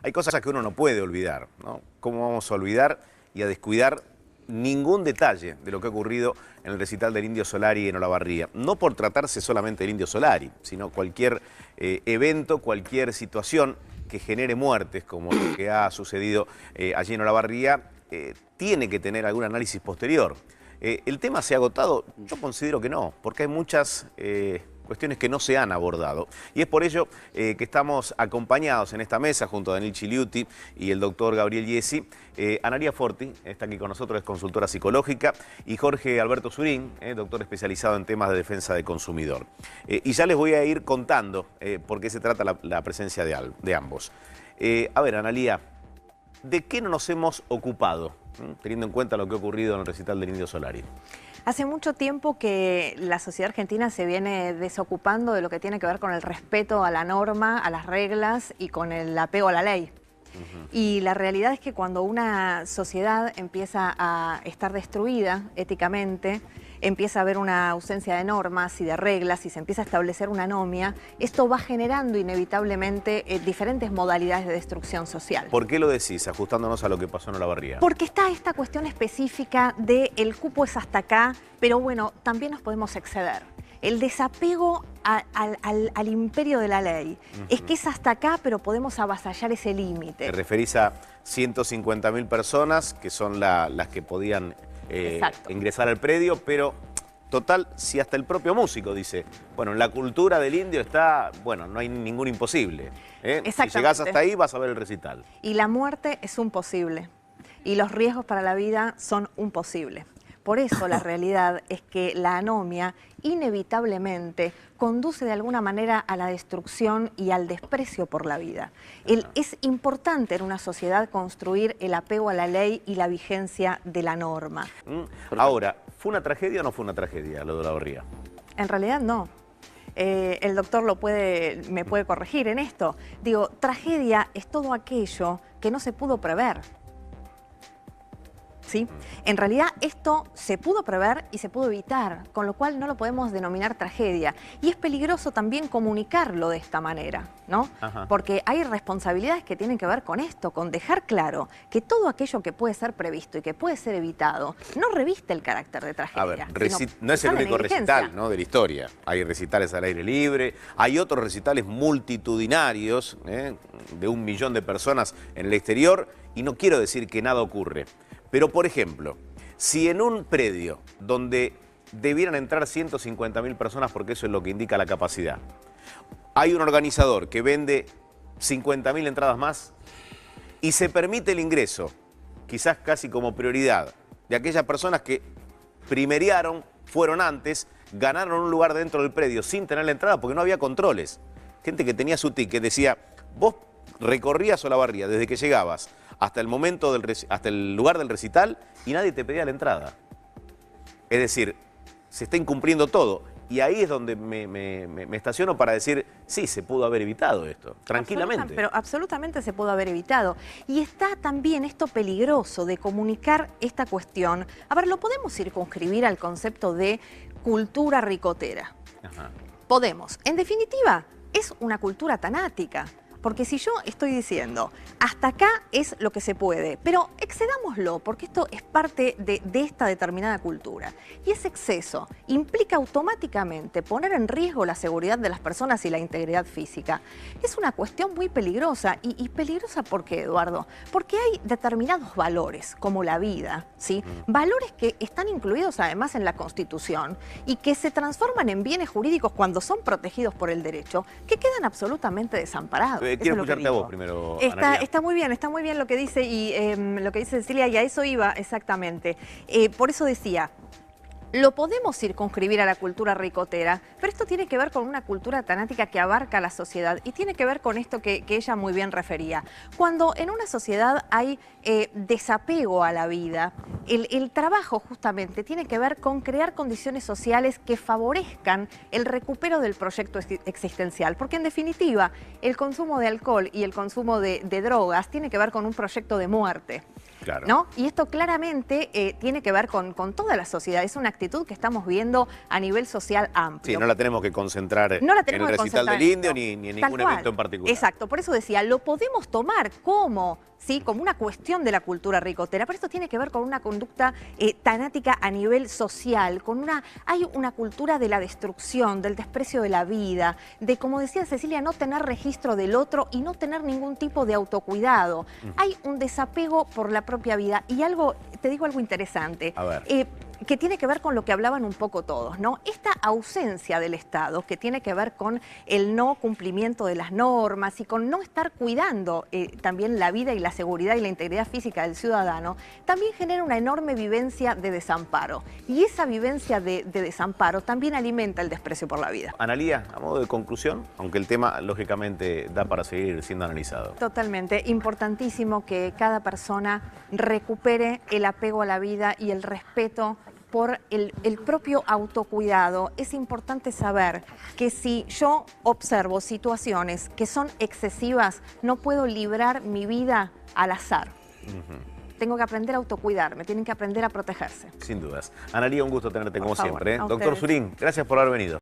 hay cosas que uno no puede olvidar, ¿no? ¿Cómo vamos a olvidar y a descuidar ningún detalle de lo que ha ocurrido en el recital del Indio Solari en Olavarría? No por tratarse solamente del Indio Solari, sino cualquier evento, cualquier situación que genere muertes, como lo que ha sucedido allí en Olavarría, tiene que tener algún análisis posterior. ¿El tema se ha agotado? Yo considero que no, porque hay muchas cuestiones que no se han abordado. Y es por ello que estamos acompañados en esta mesa junto a Daniel Chiliuti y el doctor Gabriel Yesi. Analía Forti está aquí con nosotros, es consultora psicológica, y Jorge Alberto Surín, doctor especializado en temas de defensa del consumidor. Y ya les voy a ir contando por qué se trata la presencia de ambos. A ver, Analía, ¿de qué no nos hemos ocupado, teniendo en cuenta lo que ha ocurrido en el recital del Indio Solari? Hace mucho tiempo que la sociedad argentina se viene desocupando de lo que tiene que ver con el respeto a la norma, a las reglas y con el apego a la ley. Y la realidad es que cuando una sociedad empieza a estar destruida éticamente, empieza a haber una ausencia de normas y de reglas y se empieza a establecer una anomia, esto va generando inevitablemente diferentes modalidades de destrucción social. ¿Por qué lo decís, ajustándonos a lo que pasó en Olavarría? Porque está esta cuestión específica de el cupo es hasta acá, pero bueno, también nos podemos exceder. El desapego al imperio de la ley. Es que es hasta acá, pero podemos avasallar ese límite. Te referís a 150.000 personas, que son las que podían ingresar al predio, pero total, si hasta el propio músico dice, bueno, en la cultura del indio está, bueno, no hay ningún imposible. Si llegás hasta ahí, vas a ver el recital. Y la muerte es un posible. Y los riesgos para la vida son un posible. Por eso la realidad es que la anomia inevitablemente conduce de alguna manera a la destrucción y al desprecio por la vida. Es importante en una sociedad construir el apego a la ley y la vigencia de la norma. Ahora, ¿fue una tragedia o no fue una tragedia lo de Olavarría? En realidad no. El doctor me puede corregir en esto. Digo, tragedia es todo aquello que no se pudo prever. ¿Sí? En realidad esto se pudo prever y se pudo evitar, con lo cual no lo podemos denominar tragedia. Y es peligroso también comunicarlo de esta manera, ¿no? Porque hay responsabilidades que tienen que ver con esto, con dejar claro que todo aquello que puede ser previsto y que puede ser evitado no reviste el carácter de tragedia. A ver, no es el único recital, ¿no?, de la historia. Hay recitales al aire libre, hay otros recitales multitudinarios, de 1 millón de personas en el exterior, y no quiero decir que nada ocurre. Pero, por ejemplo, si en un predio donde debieran entrar 150.000 personas, porque eso es lo que indica la capacidad, hay un organizador que vende 50.000 entradas más y se permite el ingreso, quizás casi como prioridad, de aquellas personas que primerearon, fueron antes, ganaron un lugar dentro del predio sin tener la entrada porque no había controles. Gente que tenía su ticket, decía, vos recorrías Olavarría desde que llegabas hasta el lugar del recital y nadie te pedía la entrada. Es decir, se está incumpliendo todo. Y ahí es donde me estaciono para decir, sí, se pudo haber evitado esto, tranquilamente. Pero absolutamente se pudo haber evitado. Y está también esto peligroso de comunicar esta cuestión. A ver, lo podemos circunscribir al concepto de cultura ricotera. Podemos. En definitiva, es una cultura tanática. Porque si yo estoy diciendo, hasta acá es lo que se puede, pero excedámoslo, porque esto es parte de esta determinada cultura. Y ese exceso implica automáticamente poner en riesgo la seguridad de las personas y la integridad física. Es una cuestión muy peligrosa. ¿Y peligrosa por qué, Eduardo? Porque hay determinados valores, como la vida, ¿sí? Valores que están incluidos además en la Constitución y que se transforman en bienes jurídicos cuando son protegidos por el derecho, que quedan absolutamente desamparados. Quiero escucharte a vos primero, está muy bien lo que dice y lo que dice Cecilia, y a eso iba exactamente. Por eso decía, lo podemos circunscribir a la cultura ricotera, pero esto tiene que ver con una cultura tanática que abarca a la sociedad y tiene que ver con esto que ella muy bien refería. Cuando en una sociedad hay desapego a la vida, el trabajo justamente tiene que ver con crear condiciones sociales que favorezcan el recupero del proyecto existencial, porque en definitiva el consumo de alcohol y el consumo de drogas tiene que ver con un proyecto de muerte. Claro. ¿no? Y esto claramente tiene que ver con toda la sociedad. Es una actitud que estamos viendo a nivel social amplio. Sí, no la tenemos que concentrar en el recital del Indio ni en ningún evento en particular. Exacto, por eso decía, lo podemos tomar como una cuestión de la cultura ricotera, pero esto tiene que ver con una conducta tanática a nivel social, hay una cultura de la destrucción, del desprecio de la vida, de, como decía Cecilia, no tener registro del otro y no tener ningún tipo de autocuidado. Hay un desapego por la propia vida y te digo algo interesante. A ver. Que tiene que ver con lo que hablaban un poco todos, ¿no? Esta ausencia del Estado, que tiene que ver con el no cumplimiento de las normas y con no estar cuidando también la vida y la seguridad y la integridad física del ciudadano, también genera una enorme vivencia de desamparo. Y esa vivencia de desamparo también alimenta el desprecio por la vida. Analía, a modo de conclusión, aunque el tema lógicamente da para seguir siendo analizado. Totalmente, importantísimo que cada persona recupere el apego a la vida y el respeto por el propio autocuidado. Es importante saber que si yo observo situaciones que son excesivas, no puedo librar mi vida al azar. Tengo que aprender a autocuidarme, tienen que aprender a protegerse. Sin dudas. Analía, un gusto tenerte como siempre. A Doctor ustedes. Surín, gracias por haber venido.